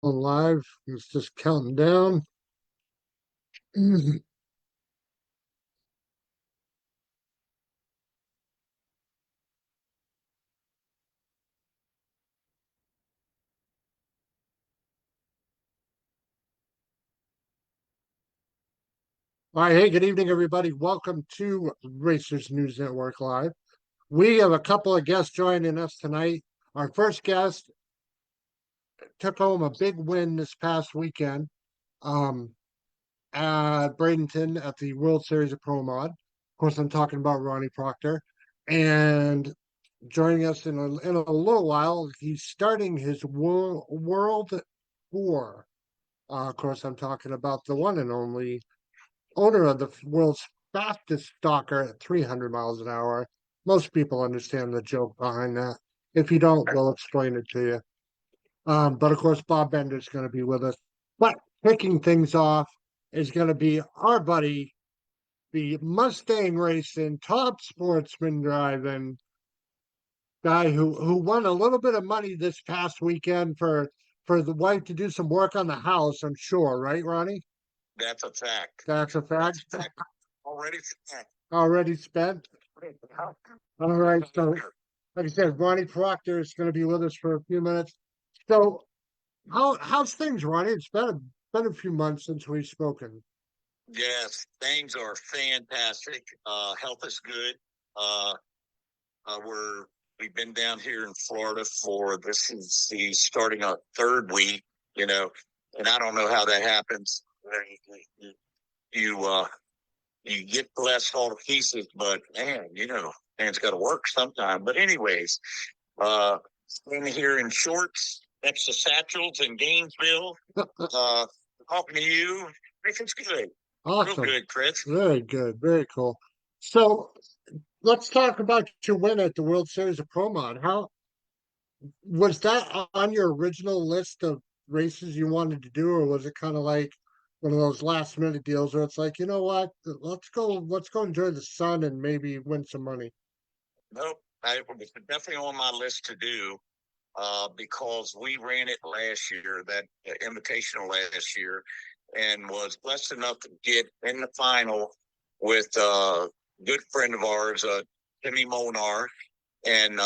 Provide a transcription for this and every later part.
Live. It's just counting down. All right, hey, good evening, everybody. Welcome to Racers News Network Live. We have a couple of guests joining us tonight. Our first guest took home a big win this past weekend um, at Bradenton at the World Series of Pro Mod. Of course, I'm talking about Ronnie Proctor. And joining us in a little while, he's starting his world tour. Of course, I'm talking about the one and only owner of the world's fastest stalker at 300 miles an hour. Most people understand the joke behind that. If you don't, we'll explain it to you. But of course, Bob Bender's going to be with us. But kicking things off is going to be our buddy, the Mustang racing, top sportsman driving guy who won a little bit of money this past weekend for the wife to do some work on the house. I'm sure, right, Ronnie? That's a fact. That's a fact. That's a fact. Already spent. Already spent. All right. So, like I said, Ronnie Proctor is going to be with us for a few minutes. So, how's things, Ronnie? It's been a few months since we've spoken. Yes, things are fantastic. Health is good. Uh, we've been down here in Florida for this is the starting our third week, and I don't know how that happens. You you get blessed all to pieces, but man, man's got to work sometime. But anyways, uh, standing here in shorts next to satchels in Gainesville, talking to you. Everything's good. Awesome. Real good, Chris. Very good. Very cool. So, let's talk about your win at the World Series of Pro Mod. How was that on your original list of races you wanted to do, or was it kind of like one of those last minute deals where it's like, you know what, let's go enjoy the sun and maybe win some money? Nope. It was definitely on my list to do because we ran it last year, that invitational last year, and was blessed enough to get in the final with a good friend of ours, Timmy Monar, and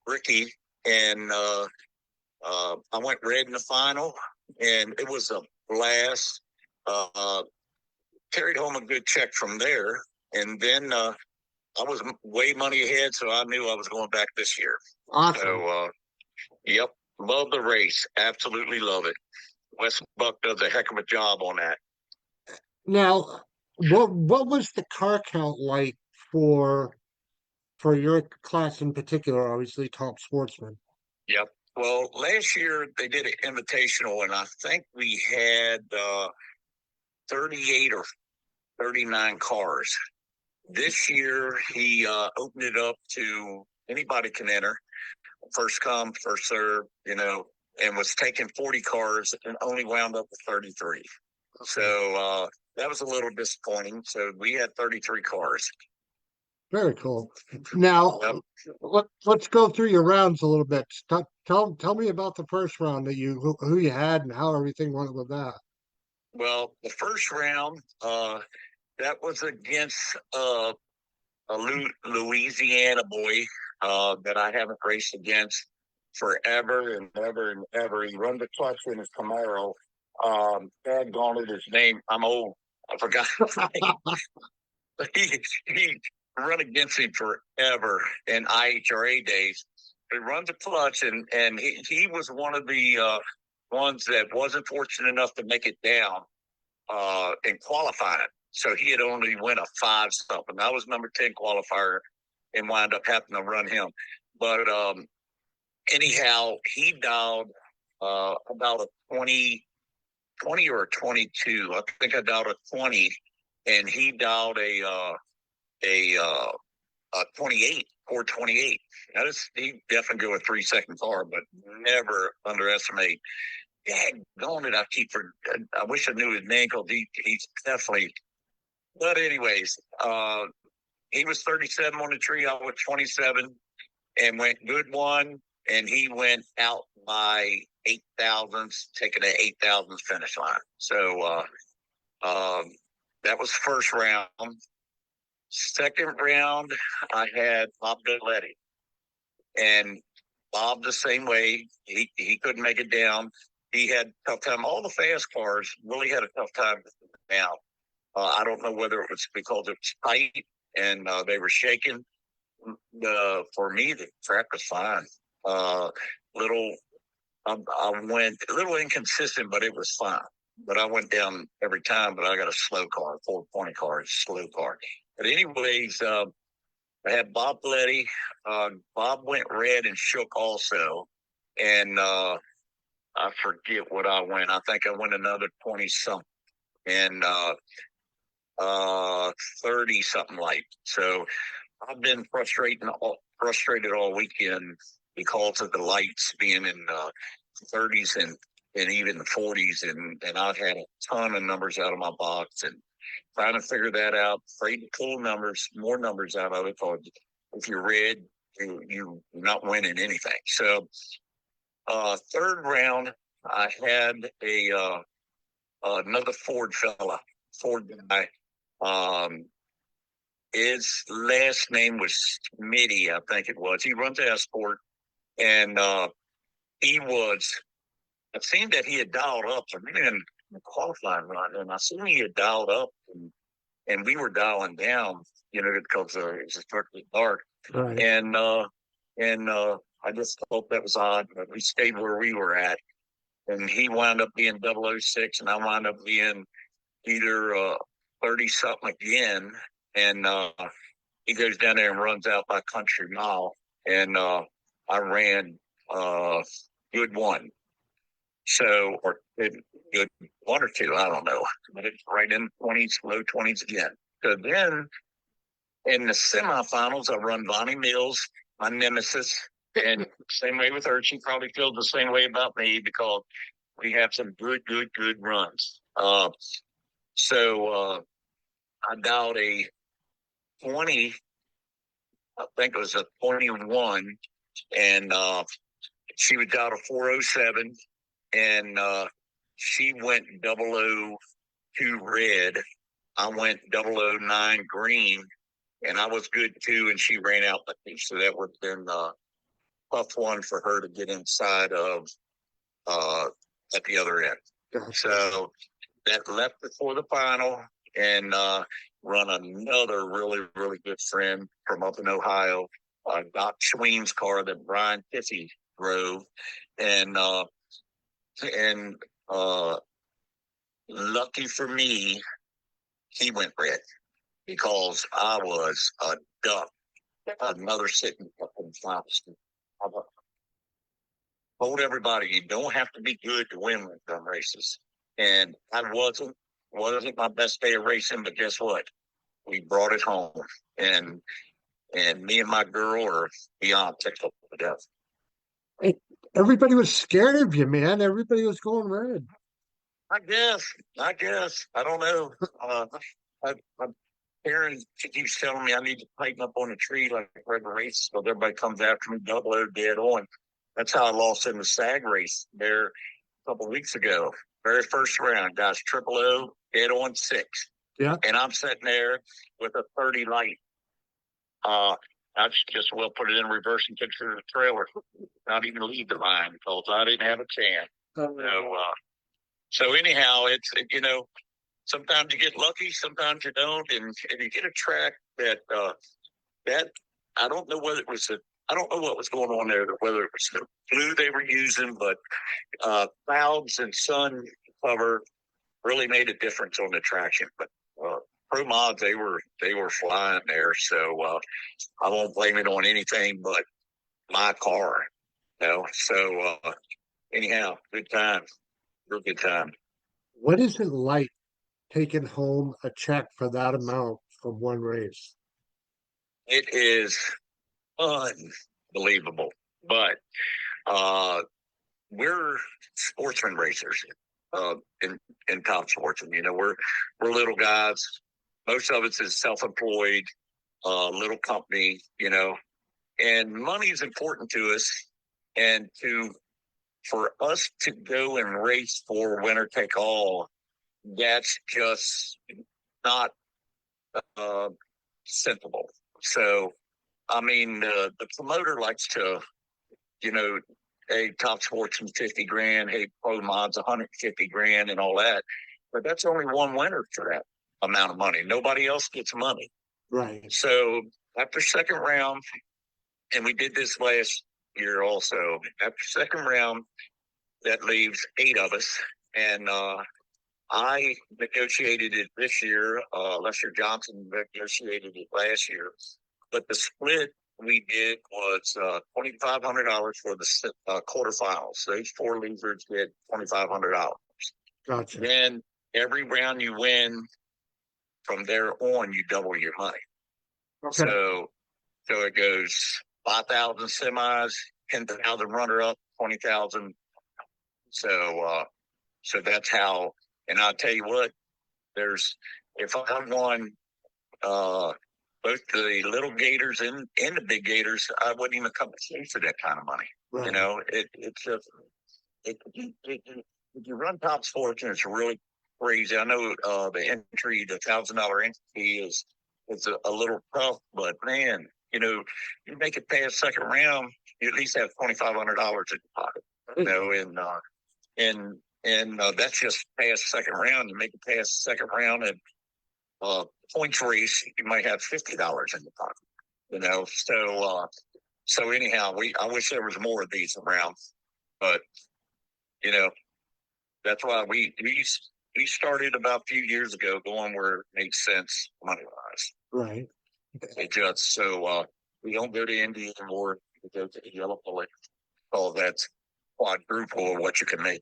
Ricky. And I went red in the final, and it was a blast. Carried home a good check from there. And then I was way money ahead, so I knew I was going back this year. Awesome. So, yep, love the race. Absolutely love it. Wes Buck does a heck of a job on that. Now, what was the car count like for for your class in particular? Obviously, top sportsman. Yep. Well, last year they did an invitational, and I think we had 38 or 39 cars. This year he opened it up to anybody can enter, first come, first serve, and was taking 40 cars and only wound up with 33. So that was a little disappointing. So we had 33 cars. Very cool. Now, Yep. let's go through your rounds a little bit. Tell me about the first round that who you had and how everything went with that. Well, the first round, that was against a Louisiana boy that I haven't raced against forever and ever and ever. He run the clutch in his Camaro. Daggone it, his name. I'm old. I forgot. he run against him forever in IHRA days. He runs a clutch, and he was one of the ones that wasn't fortunate enough to make it down in qualifying. So he had only went a 5 something. I was number 10 qualifier and wound up having to run him. But anyhow, he dialed about a 20 or a 22. I think I dialed a 20, and he dialed a 28, 428. Now he definitely go a 3-second car, but never underestimate. Daggone it, I wish I knew his name because he's definitely. But anyways, he was 37 on the tree. I was 27 and went good one. and he went out by 8,000ths, taking an 8,000 finish line. So that was first round. Second round, I had Bob Letty, and Bob the same way. He couldn't make it down. He had a tough time. All the fast cars really had a tough time now. I don't know whether it was because it was tight and they were shaking. For me, the track was fine. Little, I went a little inconsistent, but it was fine. But I went down every time. But I got a slow car, 420 car, it's a slow car. But anyways, I had Bob Letty. Bob went red and shook also, and I forget what I went. I think I went another 20 something and 30 something light. So I've been frustrated all weekend because of the lights being in 30s and even the 40s, and I've had a ton of numbers out of my box and trying to figure that out. Afraid to pull more numbers out of it. Because if you're red, you're not winning anything. So third round, I had another Ford guy. His last name was Smitty, I think it was. He runs Escort, and he was. It seemed that he had dialed up. I mean, in the qualifying run, and I seen he had dialed up, and we were dialing down, because it was strictly dark. Right. And I just thought that was odd, but we stayed where we were at. And he wound up being 006, and I wound up being either 30 something again. And he goes down there and runs out by country mile. And I ran good one. So, or good one or two, I don't know. But it's right in 20s, low 20s again. So then in the semifinals, I run Bonnie Mills, my nemesis. And same way with her. She probably feels the same way about me because we have some good runs. So I dialed a 20, I think it was a 21, and she was dialed a 407, and she went 002 red. I went 009 green, and I was good too, and she ran out with me. So that would have been a tough one for her to get inside of at the other end. So that left before the final, and run another really good friend from up in Ohio, Doc Schween's car that Brian Tiffy drove, and lucky for me, he went red because I was a duck. Another sitting up in finals. I told everybody you don't have to be good to win with gun races, and I wasn't my best day of racing, but guess what? We brought it home, and me and my girl are beyond tickled to death. Hey, everybody was scared of you, man. Everybody was going red. I guess. I don't know. My parents keeps telling me I need to tighten up on the tree like red race, so everybody comes after me, 00 dead on. That's how I lost in the SAG race there a couple of weeks ago. Very first round, guys, 000 dead on 6. Yeah. And I'm sitting there with a 30 light. I just well put it in reverse and picture the trailer, not even leave the line because I didn't have a chance. So anyhow, it's sometimes you get lucky, sometimes you don't, and you get a track that I don't know whether it was I don't know what was going on there, whether it was the glue they were using, but clouds and sun cover really made a difference on the traction. But Pro Mods, they were flying there, so I won't blame it on anything but my car. So anyhow, good time, real good time. What is it like taking home a check for that amount from one race? It is unbelievable, but we're sportsman racers in top sports, and we're little guys. Most of us is self-employed, little company, and money is important to us. And for us to go and race for winner take all, that's just not uh, sensible. So, I mean, the promoter likes to, you know, hey, Top Sportsman 50 grand, hey, Pro Mod's 150 grand, and all that. But that's only one winner for that amount of money. Nobody else gets money. Right. So after second round, and we did this last year also. After second round, that leaves 8 of us, and I negotiated it this year. Lester Johnson negotiated it last year, but the split we did was $2,500 for the quarterfinals. So each 4 losers get $2,500. Gotcha. Then every round you win from there on, you double your money. Okay. So it goes 5,000 semis, 10,000 runner up, 20,000. So that's how. And I'll tell you what, if I won both the little gators and the big gators, I wouldn't even come close to that kind of money. Right. You know, it's just if you run Top Sports, and it's really crazy. I know the entry, the $1,000 entry is a little tough, but man, you know, you make it past second round, you at least have $2,500 in your pocket. You know, and that's just past second round. You make it past second round, and points race, you might have $50 in your pocket. You know, so anyhow, I wish there was more of these around, but you know, that's why we started about a few years ago going where it makes sense money wise. Right. It just so we don't go to Indy anymore. We go to the Yellow Bullet. Oh, that's quadruple of what you can make.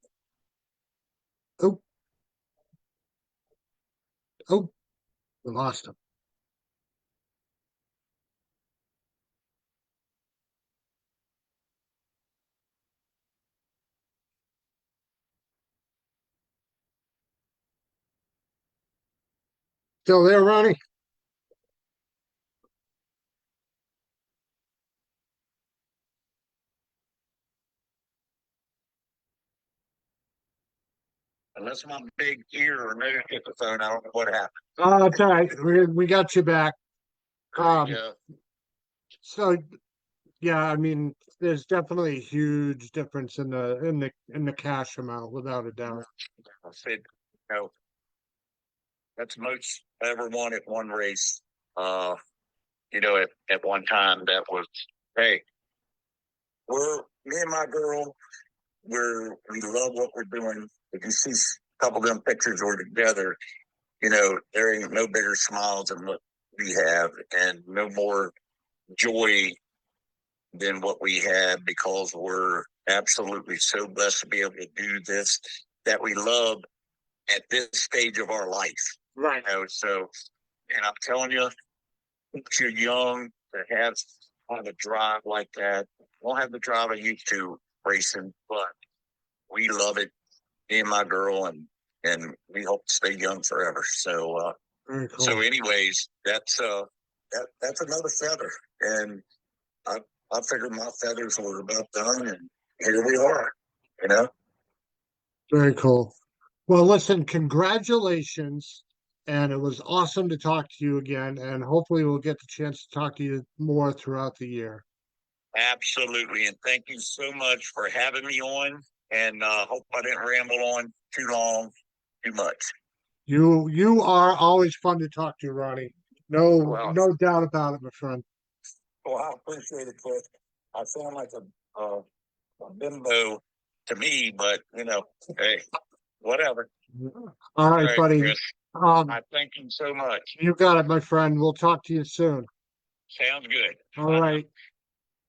Oh, we lost him. Still there, Ronnie? Unless my big ear or nose hit the phone, I don't know what happened. Oh, it's all right. We got you back. Yeah. So yeah, I mean, there's definitely a huge difference in the cash amount, without a doubt. I said, you know, that's most I ever won at one race. Uh, you know, at one time that was, hey, me and my girl, we love what we're doing. If you see a couple of them pictures we're together, you know, there ain't no bigger smiles than what we have, and no more joy than what we have, because we're absolutely so blessed to be able to do this that we love at this stage of our life. Right. You know, so, and I'm telling you, if you're young to have a drive like that, I don't have the drive I used to racing, but we love it, me and my girl, and we hope to stay young forever. So, Very cool. so anyways, that's another feather, and I I figured my feathers were about done, and here we are. You know. Very cool. Well, listen, congratulations. And it was awesome to talk to you again. And hopefully we'll get the chance to talk to you more throughout the year. Absolutely, and thank you so much for having me on. And hope I didn't ramble on too long, too much. You are always fun to talk to, Ronnie. Well, No doubt about it, my friend. well, I appreciate it, Chris. I sound like a bimbo to me, but you know, hey, whatever. All All right, right, buddy. Chris. I thank you so much. You got it, my friend. We'll talk to you soon. Sounds good. All right.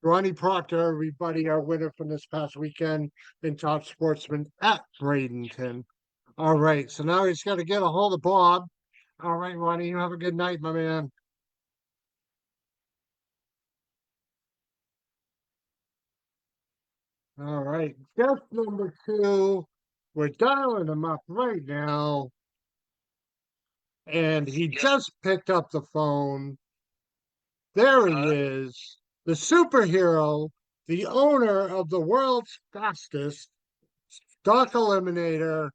Ronnie Proctor, everybody, our winner from this past weekend in Top Sportsman at Bradenton. All right. So now he's got to get a hold of Bob. All right, Ronnie, you have a good night, my man. All right. Guest number 2. We're dialing him up right now. And he just picked up the phone. There he is, the superhero, the owner of the world's fastest stock eliminator,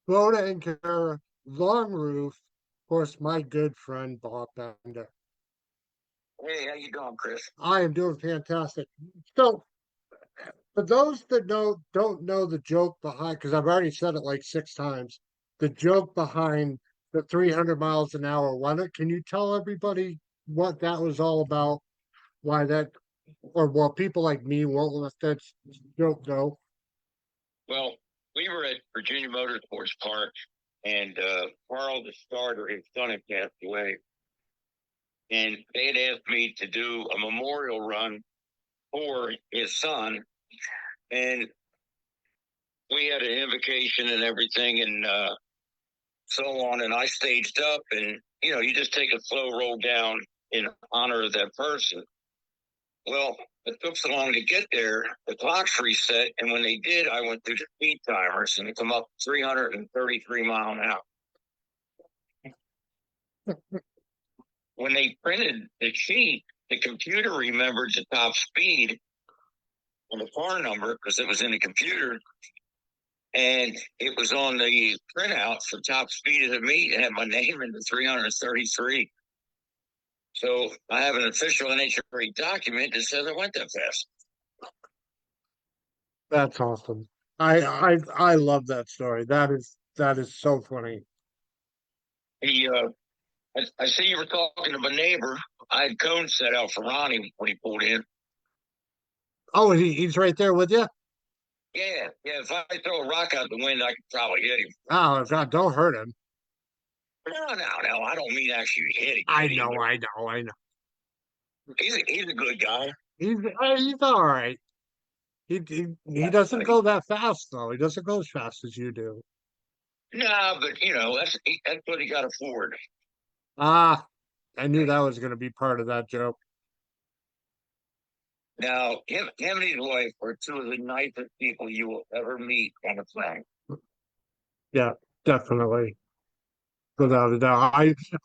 boat anchor, long roof. Of course, my good friend Bob Bender. Hey, how you doing, Chris? I am doing fantastic. So, for those that don't know the joke behind, because I've already said it like 6 times, the joke behind the 300 miles an hour. Why don't can you tell everybody what that was all about? Why that, or well, people like me won't let that joke go. Well, we were at Virginia Motorsports Park, and Carl, the starter, his son had passed away, and they had asked me to do a memorial run for his son, and we had an invocation and everything, and so on. And I staged up, and you just take a slow roll down in honor of that person. Well, it took so long to get there, the clocks reset, and when they did, I went through the speed timers, and it come up 333 mile an hour. When they printed the sheet, the computer remembered the top speed and the car number because it was in the computer, and it was on the printout for top speed of the meet. It had my name in the 333. So I have an official NHRA document that says I went that fast. That's awesome. I love that story. That is so funny. He, I see you were talking to my neighbor. I had cones set out for Ronnie when he pulled in. Oh, he's right there with you. Yeah, yeah. If I throw a rock out the window, I could probably hit him. Oh God, don't hurt him. No. I don't mean actually hitting I him. know, I know, I know. He's a good guy. He's all right. He Yeah, doesn't but go that fast though. He doesn't go as fast as you do. no, but that's what he got afford. Ah, I knew that was going to be part of that joke. Now, him and his wife are two of the nicest people you will ever meet on a plane. Yeah, definitely, without a doubt.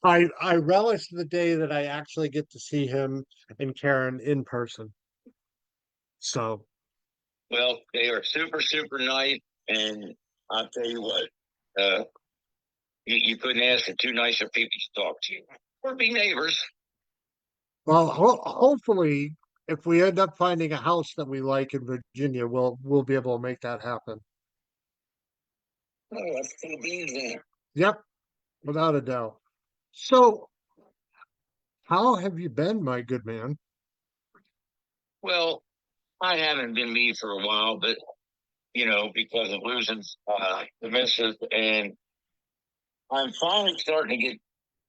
I relish the day that I actually get to see him and Karen in person. So, Well, they are super, super nice, and I'll tell you what, uh, you couldn't ask for two nicer people to talk to, or be neighbors. well, hopefully, if we end up finding a house that we like in Virginia, we'll be able to make that happen. Oh, that's cool beans then. Yep, without a doubt. So, how have you been, my good man? Well, I haven't been me for a while, but because of losing the missus, and I'm finally starting to get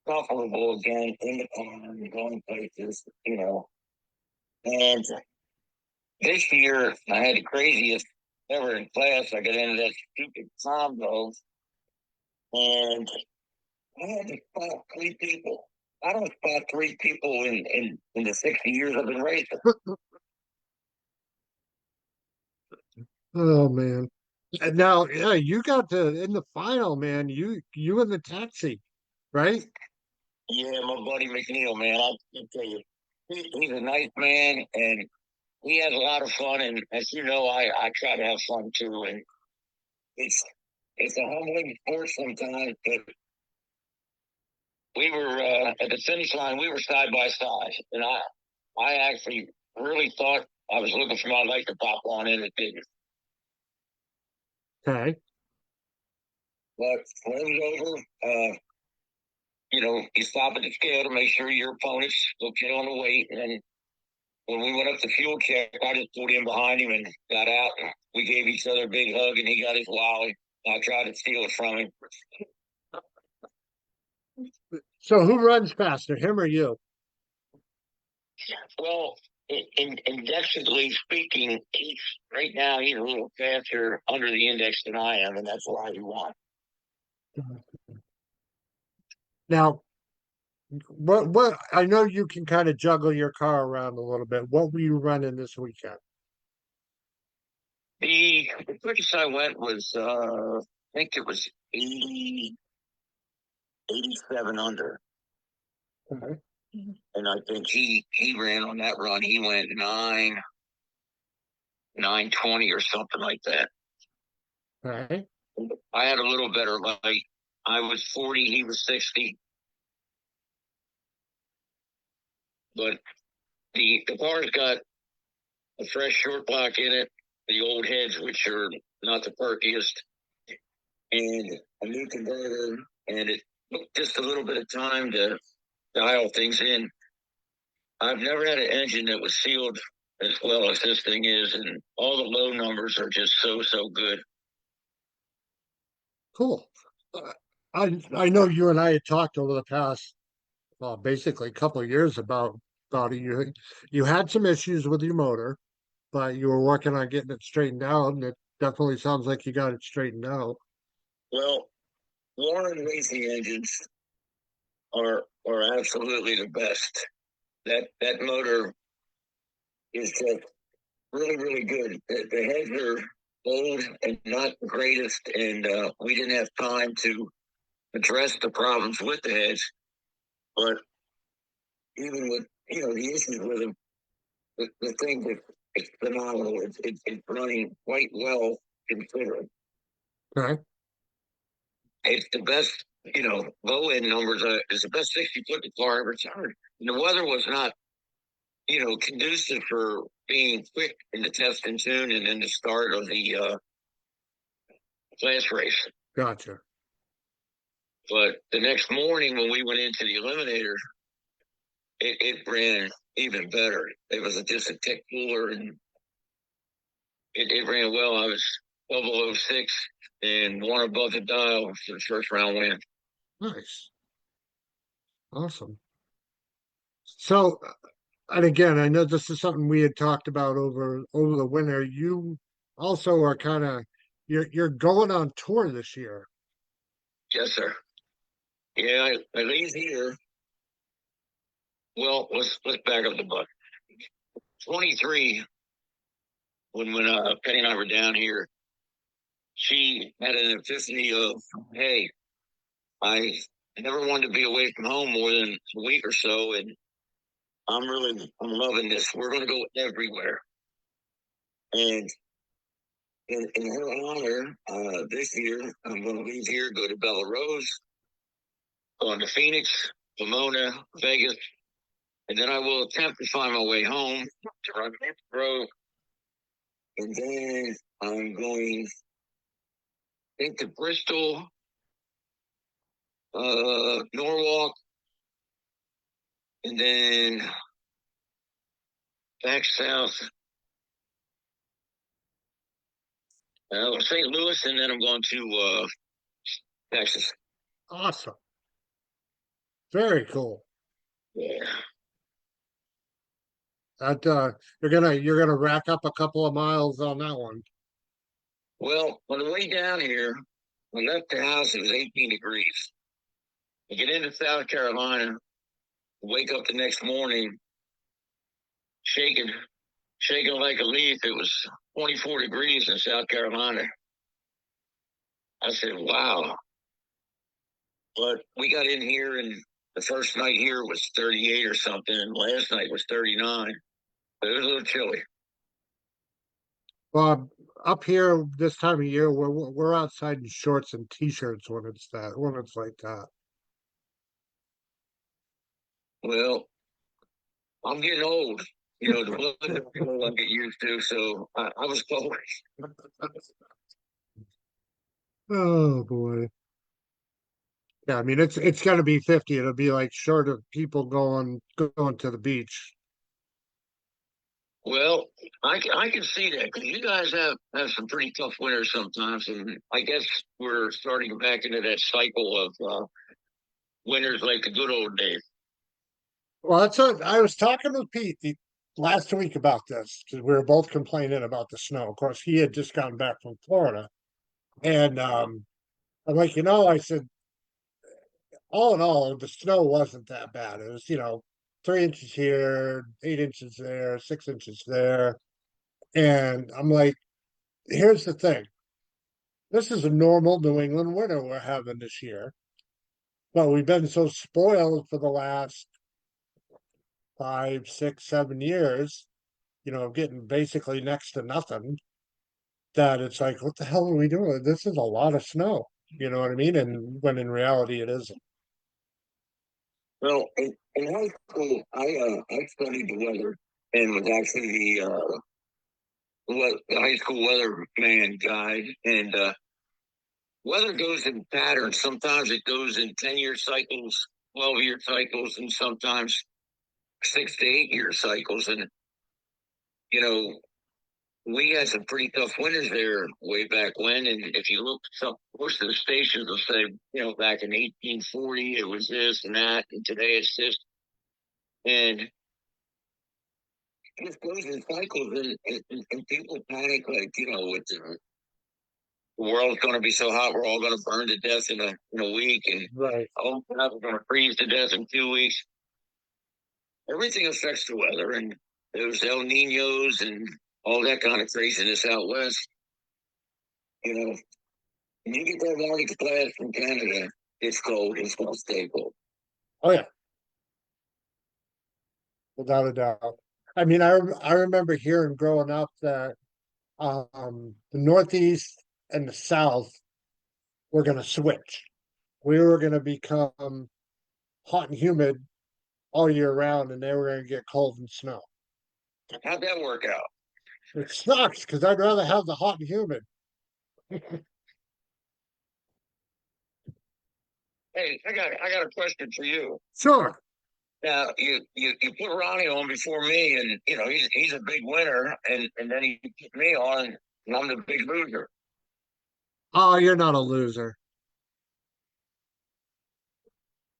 comfortable again in the car and going places, And this year, I had the craziest ever in class. I got into that stupid combo, and I had to spot three people. I don't spot three people in the 60 years I've been racing. Oh man. And now, yeah, you got to in the final, man. You in the taxi, right? Yeah, my buddy McNeil, man, I can tell you, he's a nice man, and he has a lot of fun. And as you know, I try to have fun too. And it's it's a humbling sport sometimes, but we were at the finish line. We were side by side, and I actually really thought I was looking for my light to pop on, and it didn't. Okay. But when it was over, you stop at the scale to make sure your opponent's okay on the weight, and then when we went up to fuel check, I just pulled in behind him and got out. And we gave each other a big hug, and he got his wally. I tried to steal it from him. So who runs faster, him or you? Well, indexically speaking, right now he's a little faster under the index than I am, and that's why he won. Now, what I know you can kind of juggle your car around a little bit. What were you running this weekend? The quickest I went was I think it was 87 under. Okay. And I think he ran on that run. He went 9. 920 or something like that. Okay. I had a little better light. I was 40, he was 60. But the car's got a fresh short block in it, the old heads, which are not the perkiest, and a new converter, and it took just a little bit of time to dial things in. I've never had an engine that was sealed as well as this thing is, and all the low numbers are just so good. Cool. Uh, I know you and I had talked over the past, well, basically a couple of years about it. You had some issues with your motor, but you were working on getting it straightened out, and it definitely sounds like you got it straightened out. Well, Warren racing engines are absolutely the best. That motor is just really good. The heads are old and not the greatest, and we didn't have time to address the problems with the heads. But even with the issues with them, the thing is it's phenomenal. It's running quite well considering. Okay. It's the best, low end numbers. It's the best 60 foot the car ever turned. And the weather was not, conducive for being quick in the test and tune and then the start of the class race. Gotcha. But the next morning when we went into the eliminator, it ran even better. It was just a tick cooler and it ran well. I was 0006 and one above the dial for the first round win. Nice. Awesome. So, and again, I know this is something we had talked about over the winter. You also are kind of you're going on tour this year. Yes, sir. Yeah, I leave here. Well, let's back up the buck. 23, when Penny and I were down here, she had an epiphany of, hey, I never wanted to be away from home more than a week or so, and I'm loving this. We're going to go everywhere. And in her honor, this year, I'm going to leave here, go to Bella Rose, going to Phoenix, Pomona, Vegas, and then I will attempt to find my way home to run Grove. And then I'm going, I think, to Bristol, Norwalk, and then back south, St. Louis, and then I'm going to Texas. Awesome. Very cool. Yeah. That you're gonna rack up a couple of miles on that one. Well, on the way down here, I left the house. It was 18 degrees. I get into South Carolina, wake up the next morning, shaking, shaking like a leaf. It was 24 degrees in South Carolina. I said, "Wow." But we got in here, and the first night here was 38 or something, and last night was 39. But it was a little chilly. Well, up here this time of year, we're outside in shorts and t-shirts when it's like that. Well, I'm getting old. The blood I get used to, so I was cold. Oh boy. Yeah, I mean it's gonna be 50. It'll be like short of people going to the beach. Well, I can see that because you guys have some pretty tough winters sometimes, and I guess we're starting back into that cycle of winters like the good old days. Well, I was talking with Pete last week about this because we were both complaining about the snow. Of course, he had just gotten back from Florida, and I'm like, I said, all in all, the snow wasn't that bad. It was, 3 inches here, 8 inches there, 6 inches there. And I'm like, here's the thing. This is a normal New England winter we're having this year. But we've been so spoiled for the last 5, 6, 7 years. getting basically next to nothing, that it's like, what the hell are we doing? This is a lot of snow. You know what I mean? And when in reality it isn't. Well, in high school, I studied the weather and was actually the high school weatherman guide. And weather goes in patterns. Sometimes it goes in 10-year cycles, 12-year cycles, and sometimes 6 to 8 year cycles. And you know, we had some pretty tough winters there way back when. And if you look, some most of the stations will say, back in 1840 it was this and that, and today it's this. And it just goes in cycles, and people panic like, with the world's going to be so hot, we're all going to burn to death in a week, and Right. all we're going to freeze to death in 2 weeks. Everything affects the weather, and there's El Ninos and all that kind of craziness out west. You know, when you get that Arctic blast from Canada, it's cold. It's going to stay cold. Oh yeah, without a doubt. I mean, I remember hearing growing up that the Northeast and the South were going to switch. We were going to become hot and humid all year round, and they were going to get cold and snow. How'd that work out? It sucks because I'd rather have the hot and humid. Hey, I got a question for you. Sure. Now you put Ronnie on before me, and he's a big winner, and then he put me on, and I'm the big loser. Oh, you're not a loser.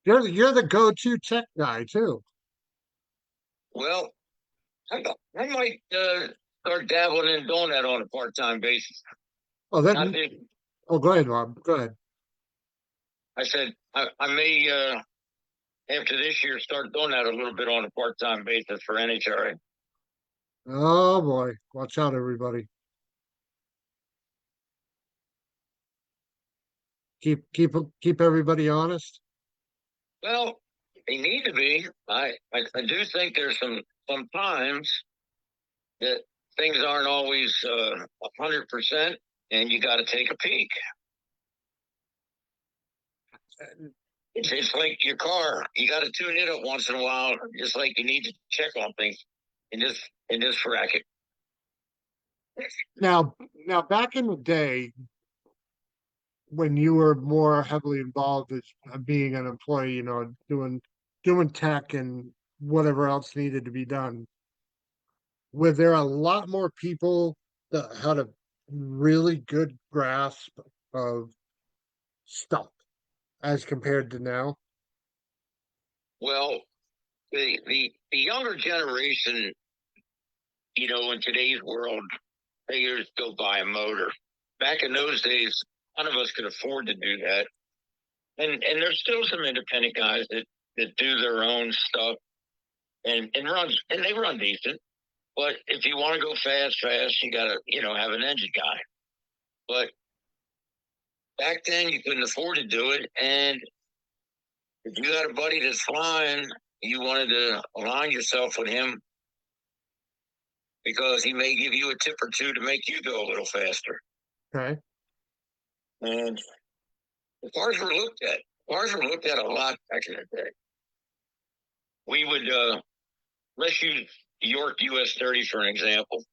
You're the go-to tech guy too. Well, I might start dabbling in doing that on a part time basis. Oh, Not then. that Oh, go ahead, Rob. Go ahead. I said I may after this year start doing that a little bit on a part time basis for NHRA. Oh boy, watch out, everybody. Keep everybody honest. Well, they need to be. I do think there's some times that things aren't always 100%, and you got to take a peek. It's like your car; you got to tune it up once in a while, just like you need to check on things in this bracket. Now, back in the day when you were more heavily involved as being an employee, doing tech and whatever else needed to be done, were there a lot more people that had a really good grasp of stuff as compared to now? Well, the younger generation, in today's world, they just go buy a motor. Back in those days, none of us could afford to do that. And there's still some independent guys that do their own stuff and they run decent. But if you want to go fast, you gotta, have an engine guy. But back then you couldn't afford to do it. And if you got a buddy that's flying, you wanted to align yourself with him because he may give you a tip or two to make you go a little faster. Okay. And the cars were looked at. Cars were looked at a lot back in the day. We would let's use York US 30 for an example.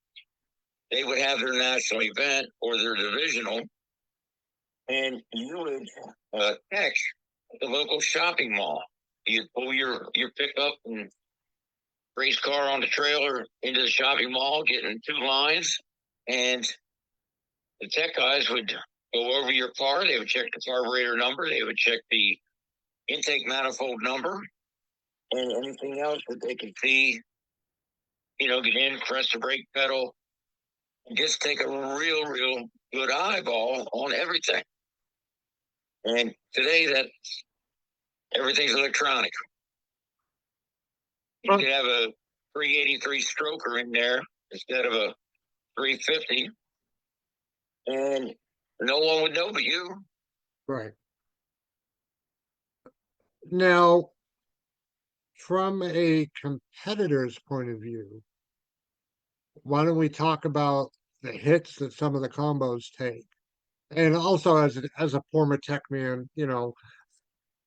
They would have their national event or their divisional, and you would catch the local shopping mall. You'd pull your pickup and race car on the trailer into the shopping mall, get in two lines, and the tech guys would go over your car. They would check the carburetor number. They would check the intake manifold number and anything else that they could see. Get in, press the brake pedal, and just take a real good eyeball on everything. And today, that everything's electronic. You could have a 383 stroker in there instead of a 350, and no one would know but you. Right. Now, from a competitor's point of view, why don't we talk about the hits that some of the combos take? And also, as a former tech man,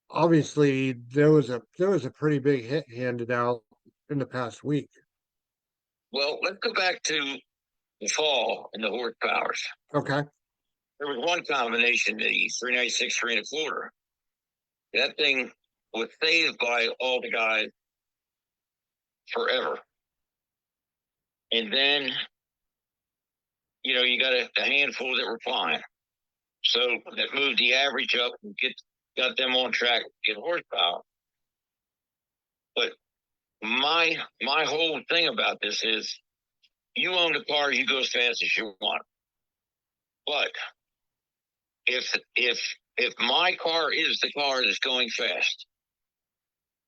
obviously there was a pretty big hit handed out in the past week. Well, let's go back to the fall and the horsepowers. Okay. There was one combination, the 396, 3 1/4. That thing was saved by all the guys forever. And then, you got a handful that were fine. So that moved the average up and got them on track to get horsepower. But my whole thing about this is you own the car, you go as fast as you want. But if my car is the car that's going fast,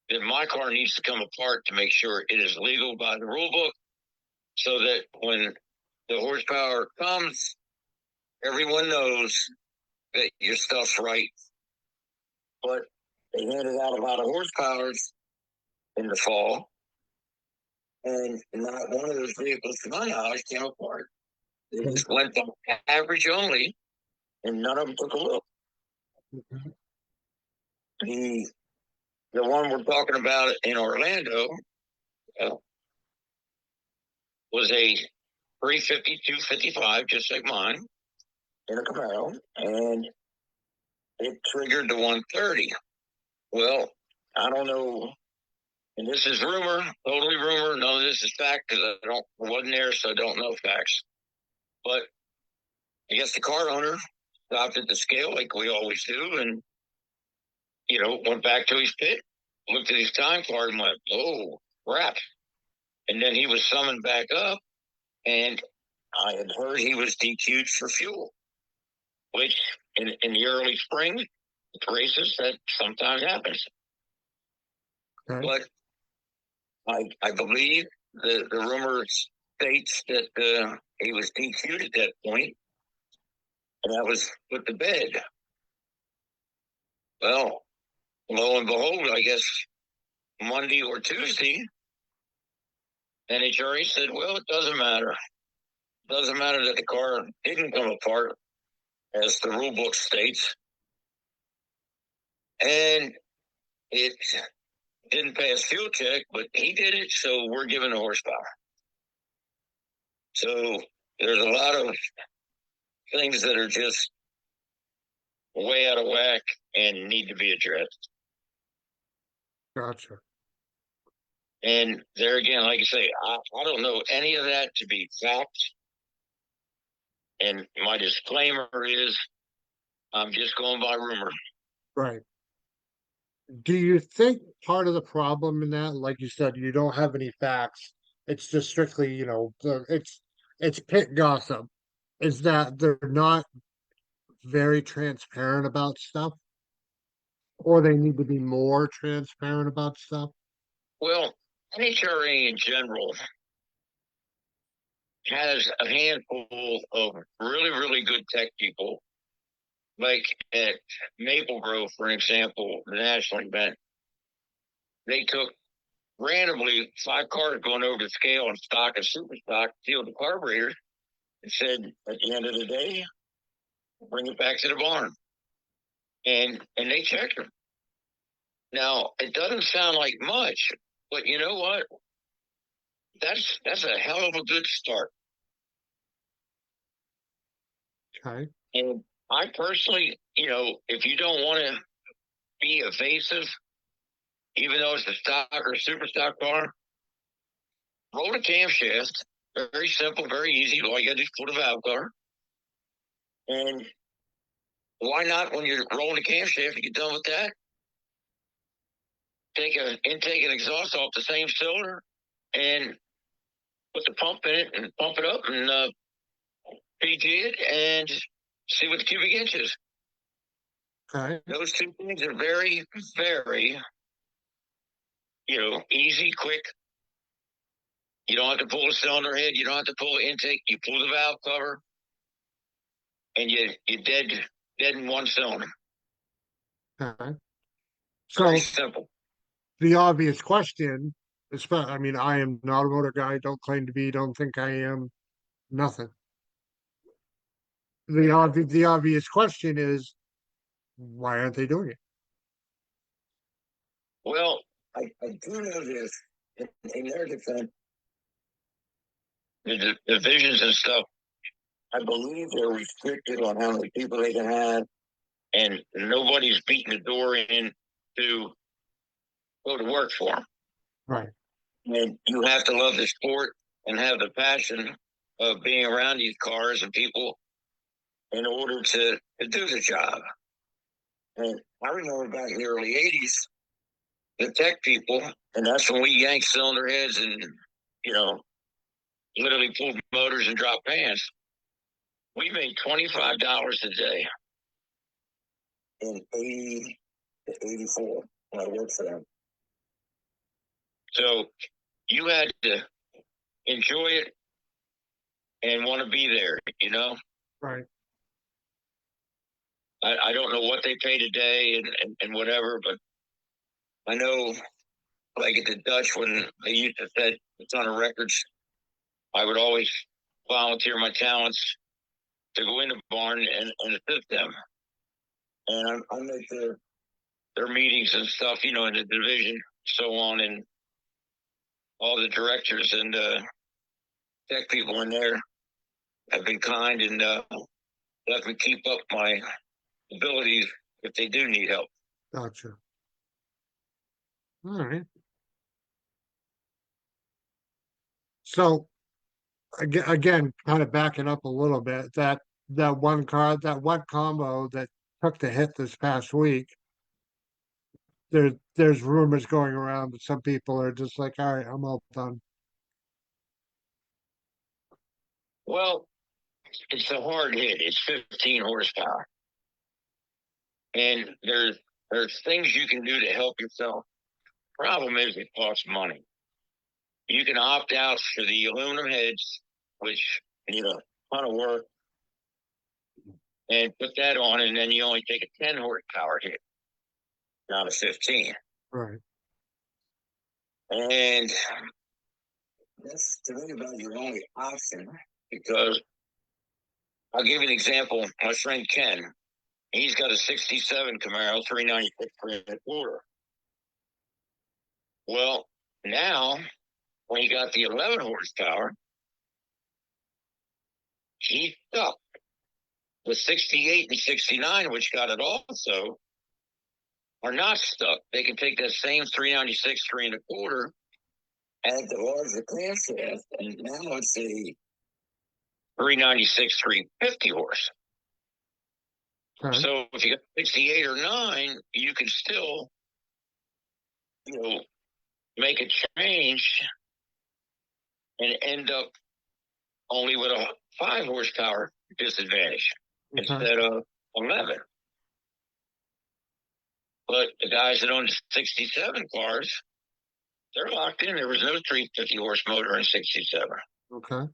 then my car needs to come apart to make sure it is legal by the rule book, so that when the horsepower comes, everyone knows that your stuff's right. But they handed out a lot of horsepowers in the fall, and not one of those vehicles, to my knowledge, came apart. They just went from average only, and none of them took a look. The the one we're talking about in Orlando uh, was a 350, 255, just like mine, in a Camaro, and it triggered the 130. Well, I don't know, and this is rumor, totally rumor. None of this is fact because I wasn't there, so I don't know facts. But I guess the car owner stopped at the scale like we always do, and went back to his pit, looked at his time card, and went, "Oh crap!" And then he was summoned back up, and I had heard he was DQ'd for fuel, which in the early spring races that sometimes happens. Okay. But I believe the rumor states that he was DQ'd at that point, and that was put to bed. Well, lo and behold, I guess Monday or Tuesday, NHRA said, "Well, it doesn't matter. It doesn't matter that the car didn't come apart, as the rule book states, and it didn't pass fuel check, but he did it, so we're giving the horsepower." So there's a lot of things that are just way out of whack and need to be addressed. Gotcha. And there again, like I say, I don't know any of that to be fact. And my disclaimer is I'm just going by rumor. Right. Do you think part of the problem in that, like you said, you don't have any facts, it's just strictly, it's pit gossip, is that they're not very transparent about stuff, or they need to be more transparent about stuff? Well, NHRA in general has a handful of really, really good tech people. Like at Maple Grove, for example, the national event, they took randomly 5 cars going over the scale and stock and super stock, sealed the carburetors, and said at the end of the day, bring it back to the barn. And they checked them. Now it doesn't sound like much, but you know what? That's a hell of a good start. Okay. And I personally, if you don't want to be evasive, even though it's a stock or super stock car, roll the camshaft. Very simple, very easy. All you got to do is pull the valve cover. And why not, when you're rolling the camshaft, you get done with that, take an intake and exhaust off the same cylinder and put the pump in it and pump it up and PG it and see what the cubic inch is. Okay. Those two things are very, very, easy, quick. You don't have to pull the cylinder head. You don't have to pull the intake. You pull the valve cover, and you're dead in one cylinder. Okay. Very So simple. the obvious question I mean, I am not a motor guy. Don't claim to be. Don't think I am. Nothing. The obvious question is, why aren't they doing it? Well, I do know this in their defense, the divisions and stuff. I believe they're restricted on how many people they can have, and nobody's beating the door in to go to work for them. Right. And you have to love the sport and have the passion of being around these cars and people in order to do the job. And I remember back in the early 80s, the tech people, and that's when we yanked cylinder heads and, you know, literally pulled motors and dropped pans. We made $25 a day in 80 to 84 when I worked for them. So you had to enjoy it and want to be there, you know? Right. I don't know what they pay today and whatever, but I know, like at the Dutch, when they used to set a ton of records, I would always volunteer my talents to go in the barn and assist them. And I'm at their meetings and stuff, you know, in the division, so on, and all the directors and tech people in there have been kind and let me keep up my abilities if they do need help. Gotcha. All right. So again, kind of backing up a little bit, that one combo that took the hit this past week, there's rumors going around that some people are just like, all right, I'm all done. Well, it's a hard hit. It's 15 horsepower, and there's things you can do to help yourself. Problem is, it costs money. You can opt out for the aluminum heads, which need a ton of work, and put that on, and then you only take a 10 horsepower hit, not a 15. Right. And that's to me about your only option, because I'll give you an example. My friend Ken, he's got a 67 Camaro 396 3 1/4. Well, now when he got the 11 horsepower, he's stuck. The 68 and 69, which got it also, are not stuck. They can take that same 396 3 1/4, add the larger crankshaft, and now it's a 396 350 horse. Okay. So if you got 68 or 9, you can still, you know, make a change and end up only with a 5 horsepower disadvantage Okay. instead of 11. But the guys that own the 67 cars, they're locked in. There was no 350 horse motor in 67. Okay.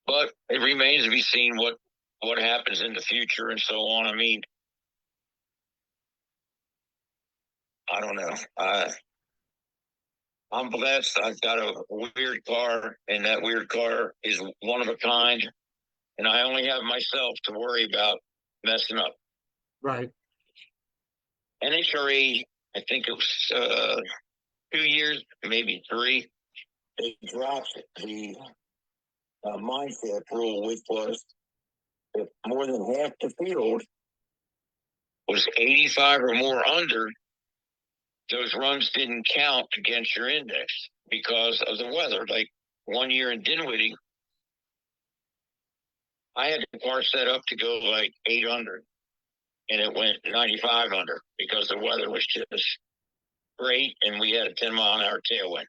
But it remains to be seen what happens in the future and so on. I mean, I don't know. I'm blessed. I've got a weird car, and that weird car is one of a kind. And I only have myself to worry about messing up. Right. NHRA, I think it was 2 years, maybe 3. They dropped the mindset rule, which was if more than half the field was 85 or more under, those runs didn't count against your index because of the weather. Like one year in Dinwiddie, I had the car set up to go like 8 under, and it went 95 under because the weather was just great, and we had a 10-mile-an-hour tailwind.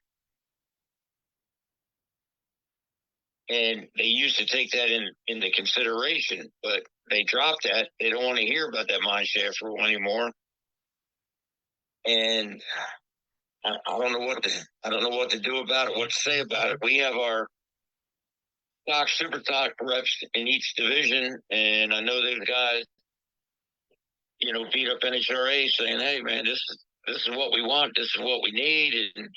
And they used to take that into consideration, but they dropped that. They don't want to hear about that mine shaft rule anymore. And I don't know what to do about it, what to say about it. We have our super stock reps in each division, and I know those guys, beat up NHRA saying, "Hey, man, this is what we want. This is what we need," and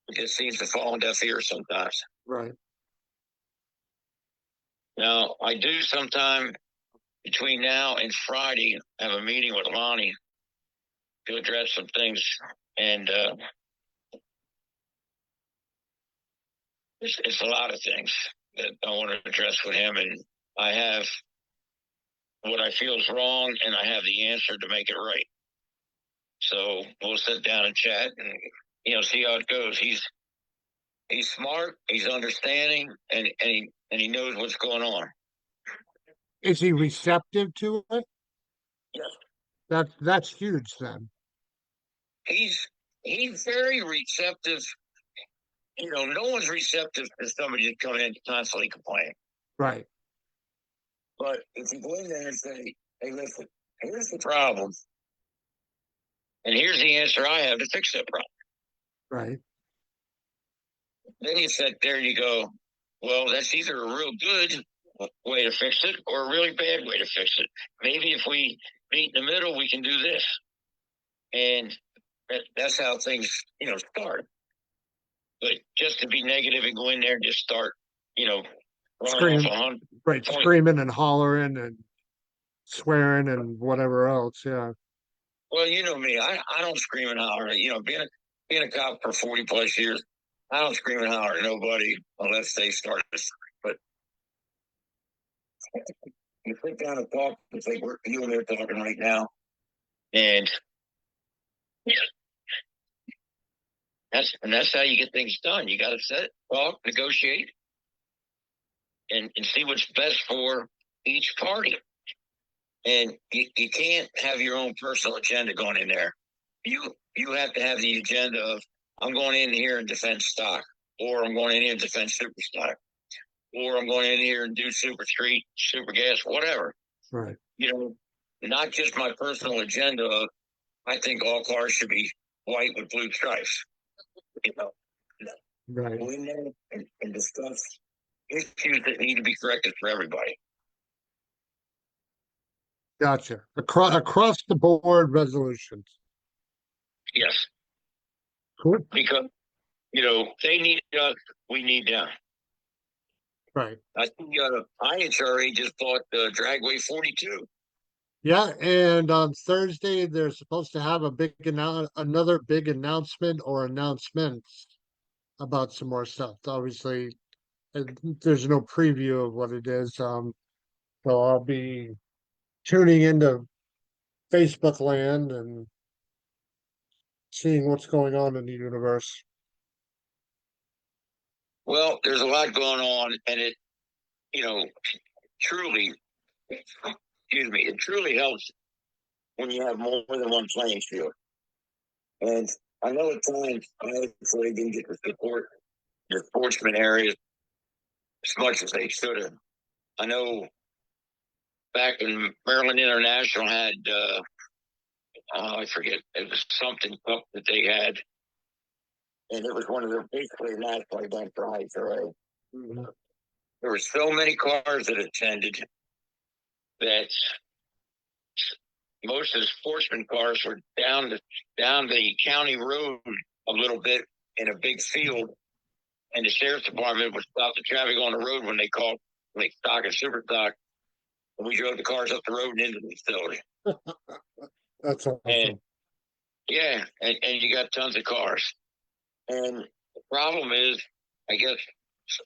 it just seems to fall on deaf ears sometimes. Right. Now, I do sometime between now and Friday have a meeting with Ronnie to address some things, and it's a lot of things that I want to address with him, and I have what I feel is wrong, and I have the answer to make it right. So we'll sit down and chat, and see how it goes. He's smart, he's understanding, and he knows what's going on. Is he receptive to it? Yes. That's huge then. He's very receptive. No one's receptive to somebody that's coming in constantly complaining. Right. But if you go in there and say, "Hey, listen, here's the problem, and here's the answer I have to fix that problem," Right. then you sit there and you go, "Well, that's either a real good way to fix it or a really bad way to fix it. Maybe if we meet in the middle, we can do this." And that's how things, start. But just to be negative and go in there and just start, running off Scream, right, screaming and hollering and swearing and whatever else. Yeah. Well, you know me, I don't scream and holler. Being a cop for 40 plus years, I don't scream and holler at nobody unless they start to. But you sit down and talk, it's like you and me are talking right now, and that's how you get things done. You got to sit, talk, negotiate, and see what's best for each party. And you can't have your own personal agenda going in there. You have to have the agenda of, I'm going in here and defend stock, or I'm going in here and defend super stock, or I'm going in here and do super street, super gas, whatever. Right. Not just my personal agenda of, I think all cars should be white with blue stripes. Right. Go in there and discuss issues that need to be corrected for everybody. Gotcha. Across the board resolutions. Yes. Cool. Because, they need us, we need them. Right. I think IHRA just bought Dragway 42. Yeah, and on Thursday they're supposed to have another big announcement or announcements about some more stuff. Obviously, there's no preview of what it is. So I'll be tuning into Facebook land and seeing what's going on in the universe. Well, there's a lot going on, and it, truly, excuse me, it truly helps when you have more than one playing field. And I know at times IHRA didn't get the support the sportsman areas as much as they should have. I know back when Maryland International had, I forget, it was something cup that they had, and it was one of their basically national events for IHRA. Mhm. There were so many cars that attended that most of the sportsman cars were down the county road a little bit in a big field, and the sheriff's department would stop the traffic on the road when they called like stock and super stock, and we drove the cars up the road and into the facility. That's awesome. And yeah, and you got tons of cars. And the problem is, I guess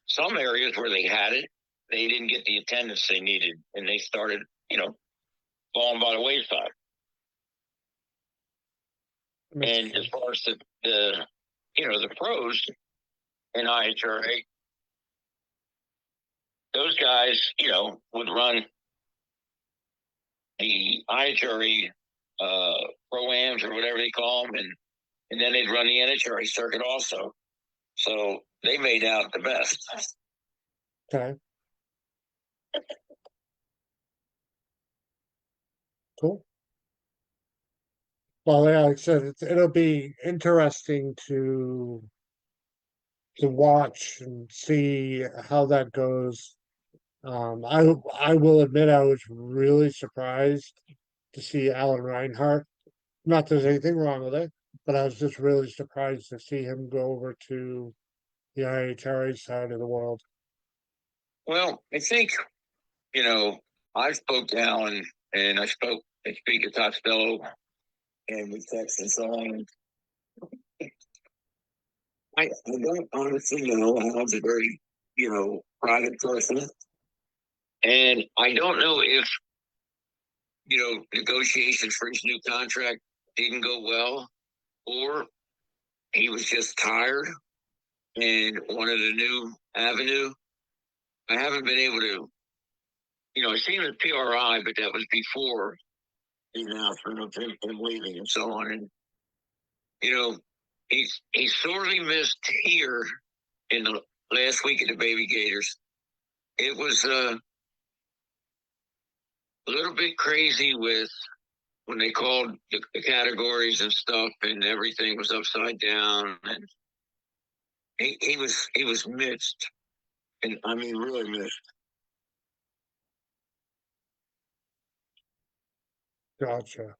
some areas where they had it, they didn't get the attendance they needed, and they started, falling by the wayside. And as far as the pros in IHRA, those guys, would run the IHRA pro-ams or whatever they call them, and then they'd run the NHRA circuit also. So they made out the best. Okay. Cool. Well, yeah, like I said, it'll be interesting to watch and see how that goes. I will admit I was really surprised to see Alan Reinhart. Not that there's anything wrong with it, but I was just really surprised to see him go over to the IHRA side of the world. Well, I think, you know, I spoke to Alan and I speak to Costello and we text and so on. I don't honestly know. Alan's a very, private person. And I don't know if, negotiations for his new contract didn't go well or he was just tired and wanted a new avenue. I haven't been able to, I seen the PRI, but that was before the announcement of him leaving and so on. And, you know, he sorely missed here in the last week of the Baby Gators. It was a little bit crazy with when they called the categories and stuff, and everything was upside down, and he was missed, and I mean really missed. Gotcha.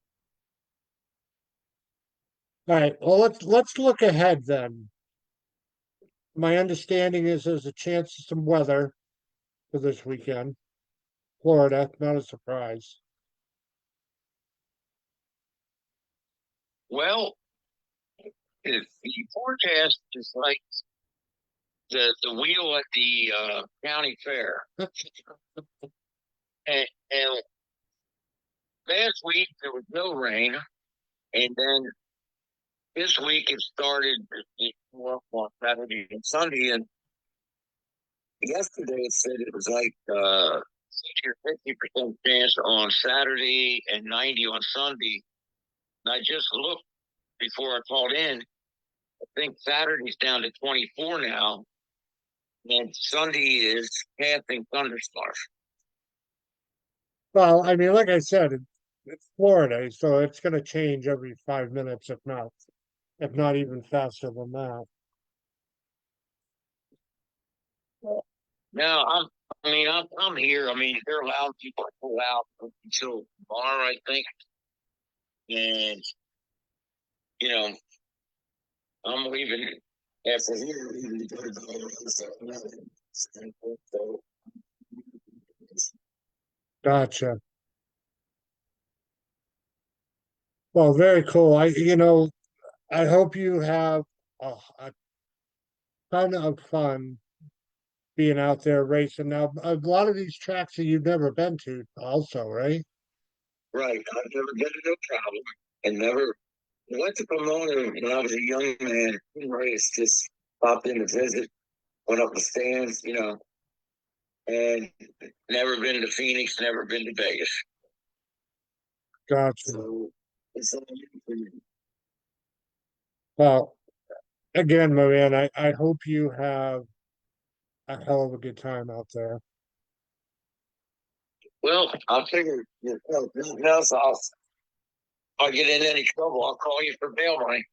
All right. Well, let's look ahead then. My understanding is there's a chance of some weather for this weekend. Florida, not a surprise. Well, the forecast is like the wheel at the county fair, and last week there was no rain, and then this week it started on Saturday and Sunday, and yesterday it said it was like 60 or 50% chance on Saturday and 90 on Sunday. And I just looked before I called in. I think Saturday's down to 24 now, and Sunday is passing thunderstorms. Well, I mean, like I said, it's Florida, so it's going to change every 5 minutes, if not even faster than that. Now I'm here. I mean, they're allowing people to pull out until tomorrow, I think, and you know, I'm leaving after here. Leaving to go to Colorado. So, Gotcha. Well, very cool. I hope you have a ton of fun being out there racing. Now, a lot of these tracks that you've never been to, also, right? right. I've never been to no travel and never went to Pomona when I was a young man. Raced, just popped in to visit, went up the stands, and never been to Phoenix, never been to Vegas. Gotcha. So it's all new for me. Well, again, my man, I hope you have a hell of a good time out there. Well, I'll figure, nothing else, I'll get in any trouble. I'll call you for bail money.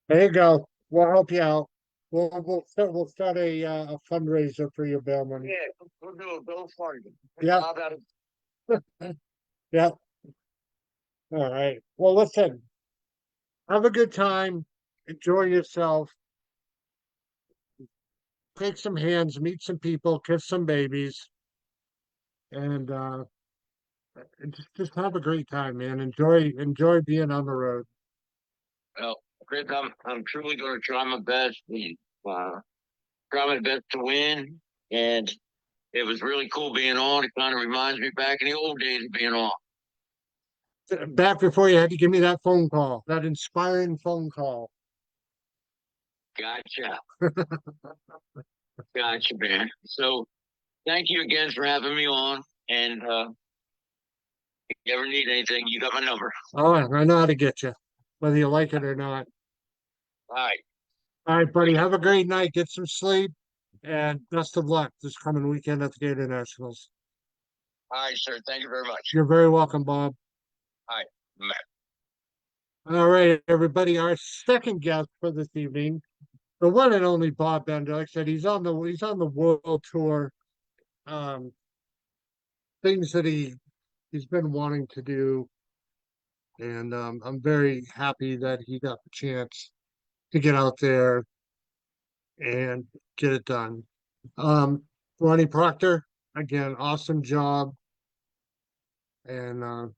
There you go. We'll help you out. We'll start a fundraiser for your bail money. Yeah, we'll do a bill for you. Yeah. How about it? Yeah. All right. Well, listen, have a good time. Enjoy yourself. Take some hands, meet some people, kiss some babies, and just have a great time, man. Enjoy being on the road. Well, Chris, I'm truly going to try my best. Try my best to win. And it was really cool being on. It kind of reminds me back in the old days of being on. Back before you had to give me that phone call, that inspiring phone call. Gotcha. Gotcha, man. So thank you again for having me on. And if you ever need anything, you got my number. Oh, I know how to get you, whether you like it or not. All right. All right, buddy. Have a great night. Get some sleep, and best of luck this coming weekend at the Gator Nationals. All right, sir. Thank you very much. You're very welcome, Bob. All right. Bye. All right, everybody. Our second guest for this evening, the one and only Bob Bender. Like I said, he's on the world tour. Um, things that he's been wanting to do. And I'm very happy that he got the chance to get out there and get it done. Um, Ronnie Proctor, again, awesome job. And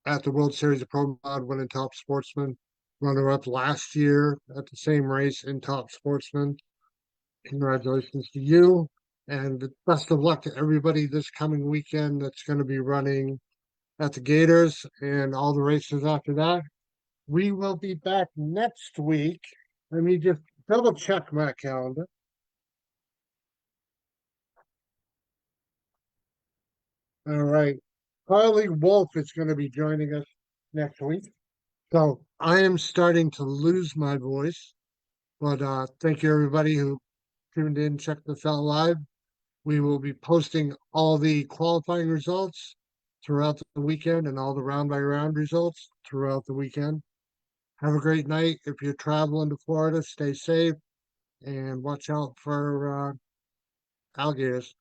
at the World Series of Pro Mod, winning top sportsman, runner up last year at the same race in top sportsman. Congratulations to you. And best of luck to everybody this coming weekend that's going to be running at the Gators and all the races after that. We will be back next week. Let me just double check my calendar. All right. Harley Wolf is going to be joining us next week. So I am starting to lose my voice, but thank you everybody who tuned in, checked this out live. We will be posting all the qualifying results throughout the weekend and all the round by round results throughout the weekend. Have a great night. If you're traveling to Florida, stay safe and watch out for alligators.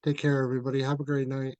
Take care, everybody. Have a great night.